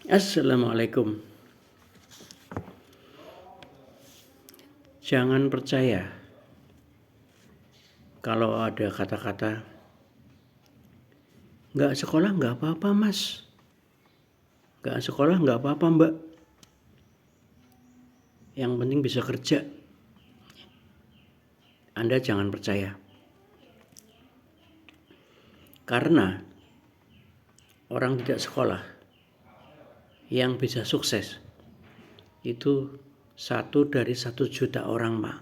Assalamualaikum. Jangan percaya kalau ada kata-kata nggak sekolah nggak apa-apa mas, nggak sekolah nggak apa-apa mbak, yang penting bisa kerja. Anda jangan percaya, karena orang tidak sekolah yang bisa sukses itu 1 dari 1 juta orang, Pak.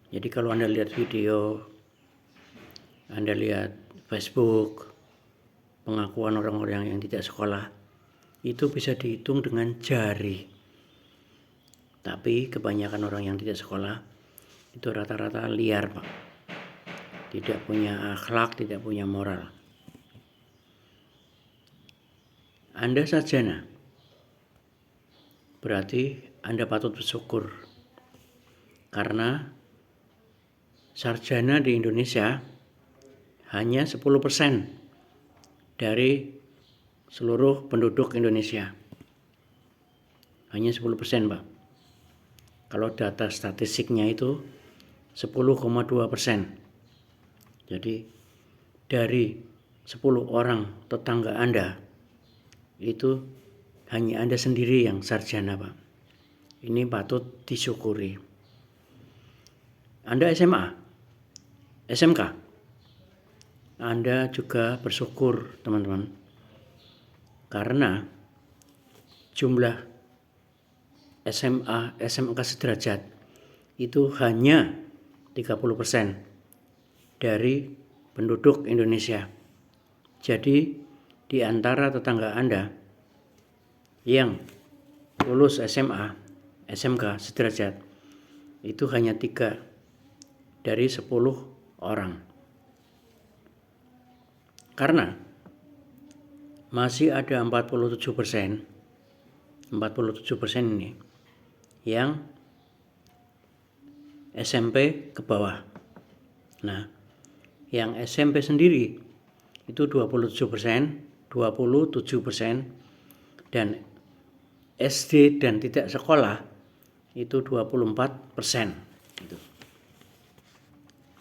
Jadi kalau Anda lihat video, Anda lihat Facebook, pengakuan orang-orang yang tidak sekolah, itu bisa dihitung dengan jari. Tapi kebanyakan orang yang tidak sekolah itu rata-rata liar, Pak. Tidak punya akhlak, tidak punya moral. Anda sarjana, berarti Anda patut bersyukur. Karena sarjana di Indonesia hanya 10% dari seluruh penduduk Indonesia. Hanya 10%, Pak. Kalau data statistiknya itu 10,2%. Jadi dari 10 orang tetangga Anda itu hanya Anda sendiri yang sarjana, Pak. Ini patut disyukuri. Anda SMA, SMK, Anda juga bersyukur, teman-teman. Karena jumlah SMA, SMK sederajat itu hanya 30% dari penduduk Indonesia. Jadi di antara tetangga Anda yang lulus SMA, SMK sederajat itu hanya 3 dari 10 orang. Karena masih ada 47% ini yang SMP ke bawah. Nah, yang SMP sendiri itu 27%, dan SD dan tidak sekolah itu 24%. Gitu.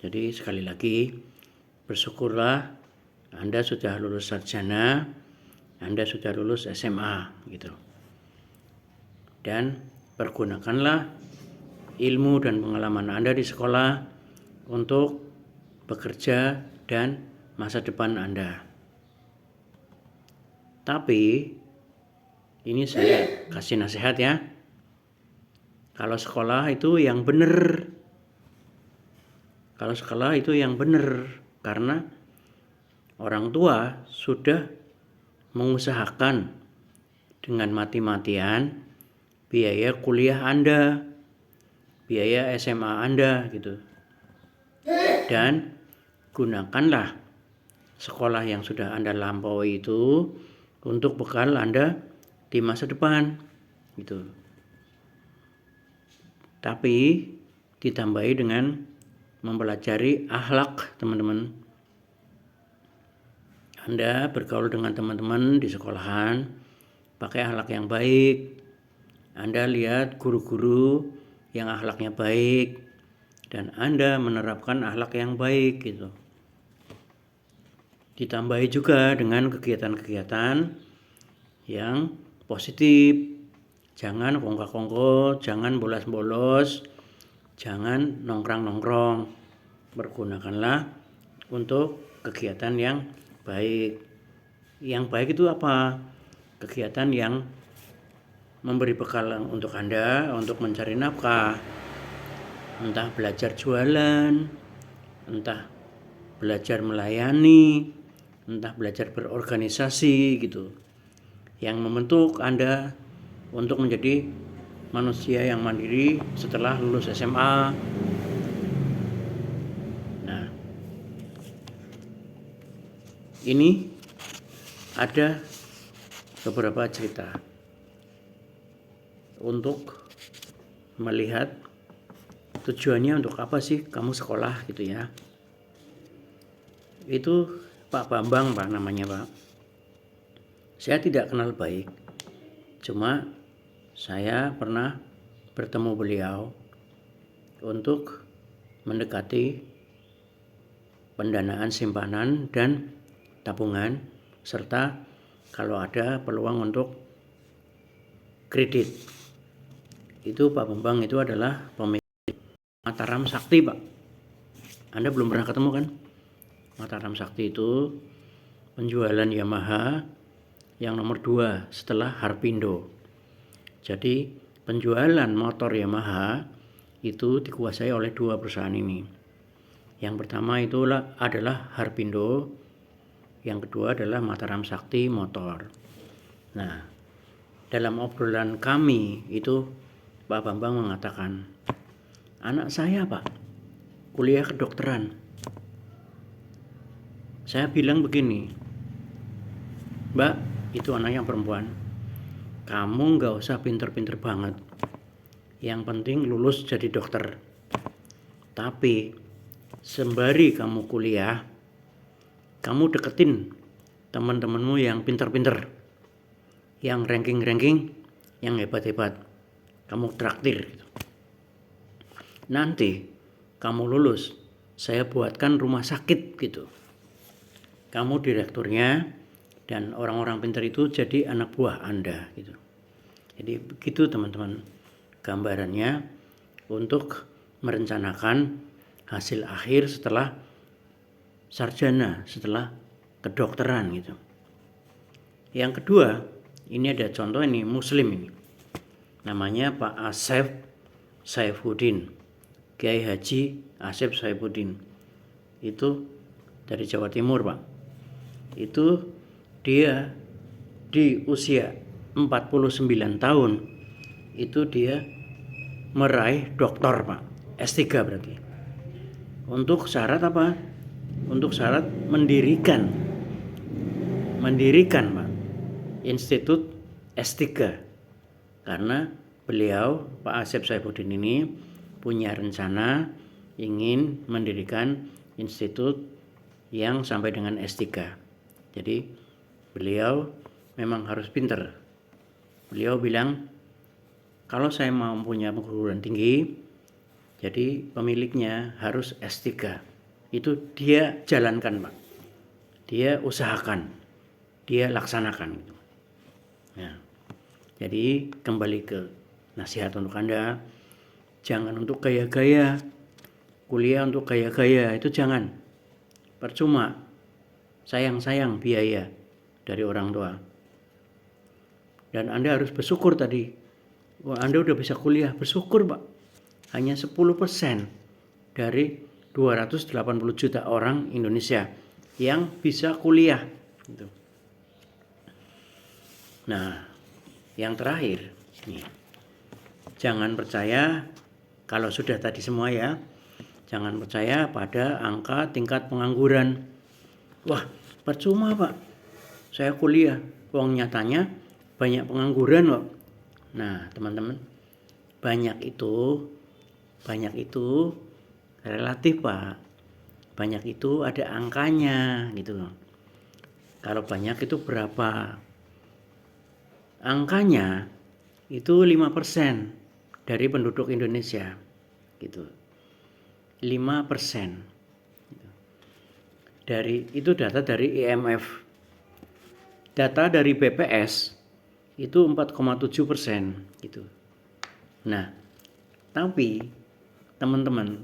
Jadi sekali lagi bersyukurlah Anda sudah lulus sarjana, Anda sudah lulus SMA gitu. Dan pergunakanlah ilmu dan pengalaman Anda di sekolah untuk bekerja dan masa depan Anda. Tapi ini saya kasih nasihat ya. Kalau sekolah itu yang benar. Kalau sekolah itu yang benar, karena orang tua sudah mengusahakan dengan mati-matian biaya kuliah Anda, biaya SMA Anda gitu. Dan gunakanlah sekolah yang sudah Anda lampaui itu untuk bekal Anda di masa depan gitu. Tapi ditambahi dengan mempelajari akhlak, teman-teman. Anda bergaul dengan teman-teman di sekolahan pakai akhlak yang baik. Anda lihat guru-guru yang akhlaknya baik dan Anda menerapkan akhlak yang baik gitu. Ditambahi juga dengan kegiatan-kegiatan yang positif. Jangan kongko-kongko, jangan bolos-bolos, jangan nongkrong-nongkrong. Pergunakanlah untuk kegiatan yang baik. Yang baik itu apa? Kegiatan yang memberi bekal untuk Anda untuk mencari nafkah. Entah belajar jualan, entah belajar melayani, entah belajar berorganisasi gitu. Yang membentuk Anda untuk menjadi manusia yang mandiri setelah lulus SMA. Nah, ini ada beberapa cerita untuk melihat tujuannya untuk apa sih kamu sekolah gitu ya. Itu Pak Bambang, Pak, namanya Pak. Saya tidak kenal baik, cuma saya pernah bertemu beliau untuk mendekati pendanaan simpanan dan tabungan, serta kalau ada peluang untuk kredit. Itu Pak Bambang itu adalah pemilik Mataram Sakti, Pak. Anda belum pernah ketemu kan? Mataram Sakti itu penjualan Yamaha yang nomor 2 setelah Harpindo. Jadi penjualan motor Yamaha itu dikuasai oleh 2 perusahaan ini. Yang pertama itulah adalah Harpindo, yang kedua adalah Mataram Sakti Motor. Nah, dalam obrolan kami itu Pak Bambang mengatakan, anak saya Pak kuliah kedokteran. Saya bilang begini, Mbak, itu anak yang perempuan, kamu nggak usah pinter-pinter banget, yang penting lulus jadi dokter. Tapi sembari kamu kuliah, kamu deketin teman-temanmu yang pinter-pinter, yang ranking-ranking, yang hebat-hebat, kamu traktir gitu. Nanti kamu lulus, saya buatkan rumah sakit gitu. Kamu direkturnya dan orang-orang pintar itu jadi anak buah Anda gitu. Jadi begitu teman-teman gambarannya untuk merencanakan hasil akhir setelah sarjana, setelah kedokteran gitu. Yang kedua, ini ada contoh ini Muslim ini. Namanya Pak Asep Saifuddin, Kiai Haji Asep Saifuddin. Itu dari Jawa Timur, Pak. Itu dia di usia 49 tahun itu dia meraih doktor, Pak. S3 berarti. Untuk syarat apa? Untuk syarat mendirikan Pak Institut S3. Karena beliau Pak Asep Saifuddin ini punya rencana ingin mendirikan institut yang sampai dengan S3. Jadi beliau memang harus pinter. Beliau bilang, kalau saya mau punya perguruan tinggi, jadi pemiliknya harus S3. Itu dia jalankan, Pak. Dia usahakan, dia laksanakan. Nah, jadi kembali ke nasihat untuk Anda, jangan untuk gaya-gaya, kuliah untuk gaya-gaya, itu jangan. Percuma, sayang-sayang biaya dari orang tua. Dan Anda harus bersyukur tadi. Wah, Anda udah bisa kuliah, bersyukur Pak. Hanya 10% dari 280 juta orang Indonesia yang bisa kuliah. Gitu. Nah, yang terakhir, nih, jangan percaya kalau sudah tadi semua ya, jangan percaya pada angka tingkat pengangguran. Wah, percuma Pak, saya kuliah, uang nyatanya banyak pengangguran kok. Nah, teman-teman, banyak itu relatif Pak. Banyak itu ada angkanya gitu. Kalau banyak itu berapa? Angkanya itu 5% dari penduduk Indonesia gitu. 5%. Dari itu data dari IMF. Data dari BPS itu 4,7% gitu. Nah, tapi teman-teman,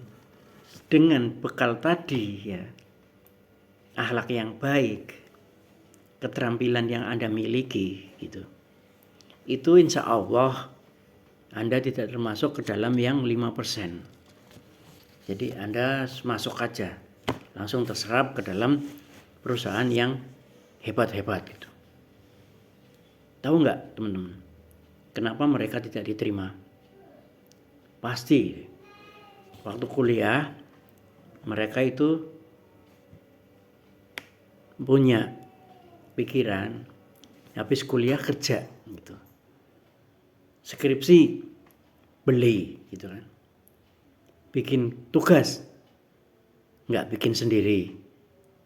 dengan bekal tadi ya, akhlak yang baik, keterampilan yang Anda miliki gitu, itu insya Allah Anda tidak termasuk ke dalam yang 5%. Jadi Anda masuk aja, langsung terserap ke dalam perusahaan yang hebat-hebat gitu. Tahu nggak teman-teman, kenapa mereka tidak diterima? Pasti waktu kuliah mereka itu punya pikiran habis kuliah kerja gitu. Skripsi beli gitu kan. Bikin tugas nggak bikin sendiri,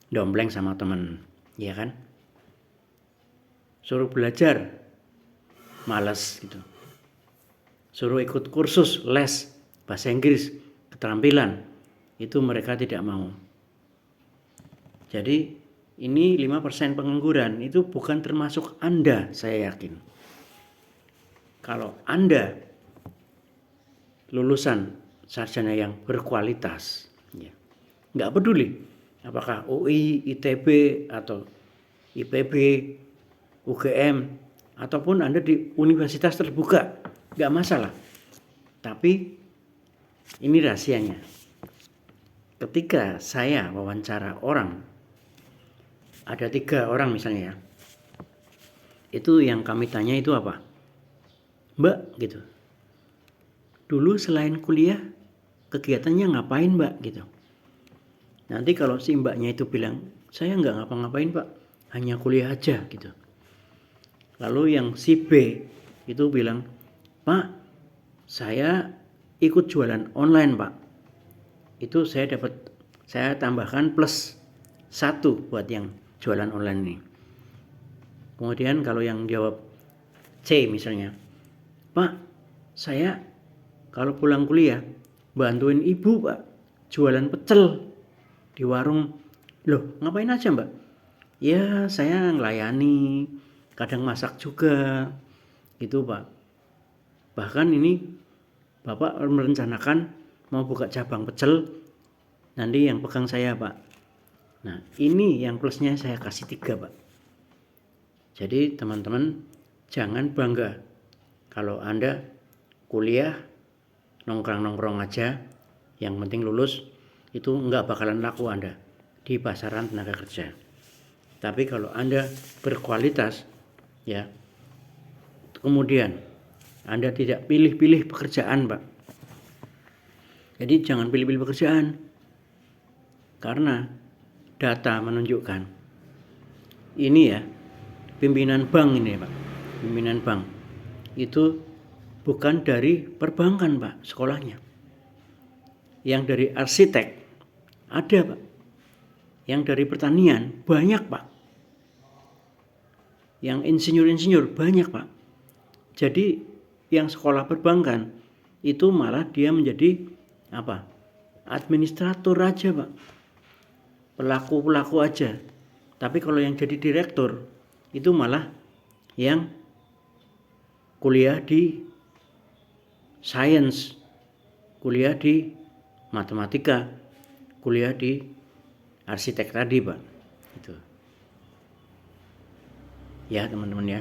dompleng sama temen, ya kan? Suruh belajar, malas gitu. Suruh ikut kursus les bahasa Inggris, keterampilan, itu mereka tidak mau. Jadi ini 5% pengangguran itu bukan termasuk Anda, saya yakin. Kalau Anda lulusan sarjana yang berkualitas, ya, nggak peduli apakah UI, ITB, atau IPB, UGM, ataupun Anda di universitas terbuka, nggak masalah. Tapi ini rahasianya. Ketika saya wawancara orang, ada 3 orang misalnya ya, itu yang kami tanya itu apa? Mbak gitu, dulu selain kuliah kegiatannya ngapain Mbak gitu. Nanti kalau si mbaknya itu bilang, saya nggak ngapa-ngapain Pak, hanya kuliah aja gitu. Lalu yang si B itu bilang, Pak, saya ikut jualan online Pak. Itu saya tambahkan plus 1 buat yang jualan online ini. Kemudian kalau yang jawab C misalnya, Pak, saya kalau pulang kuliah bantuin ibu Pak jualan pecel di warung. Loh, ngapain aja Mbak? Ya, saya ngelayani, kadang masak juga gitu Pak. Bahkan ini Bapak merencanakan mau buka cabang pecel, nanti yang pegang saya Pak. Nah, ini yang plusnya saya kasih 3 Pak. Jadi teman-teman jangan bangga kalau Anda kuliah nongkrong-nongkrong aja, yang penting lulus, itu nggak bakalan laku Anda di pasaran tenaga kerja. Tapi kalau Anda berkualitas, ya, kemudian Anda tidak pilih-pilih pekerjaan Pak. Jadi jangan pilih-pilih pekerjaan, karena data menunjukkan ini ya, pimpinan bank ini Pak, pimpinan bank itu bukan dari perbankan Pak sekolahnya. Yang dari arsitek ada Pak. Yang dari pertanian banyak Pak. Yang insinyur-insinyur banyak Pak. Jadi yang sekolah perbankan itu malah dia menjadi apa? Administrator aja Pak. Pelaku-pelaku aja. Tapi kalau yang jadi direktur itu malah yang kuliah di sains, kuliah di matematika, kuliah di arsitek tadi Pak. Itu. Ya teman-teman ya.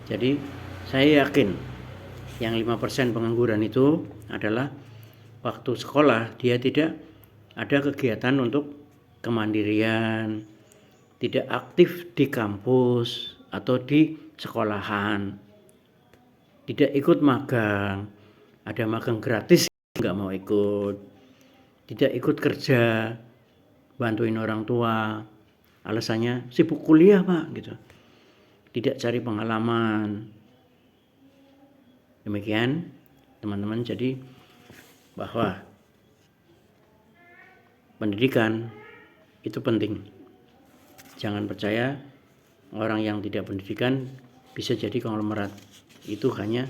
Jadi saya yakin yang 5% pengangguran itu adalah waktu sekolah dia tidak ada kegiatan untuk kemandirian, tidak aktif di kampus atau di sekolahan, tidak ikut magang, ada magang gratis nggak mau ikut, tidak ikut kerja, bantuin orang tua, alasannya sibuk kuliah Pak gitu, tidak cari pengalaman. Demikian teman-teman, jadi bahwa pendidikan itu penting. Jangan percaya orang yang tidak pendidikan bisa jadi konglomerat. Itu hanya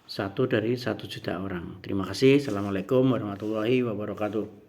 1 dari 1 juta orang. Terima kasih. Assalamualaikum warahmatullahi wabarakatuh.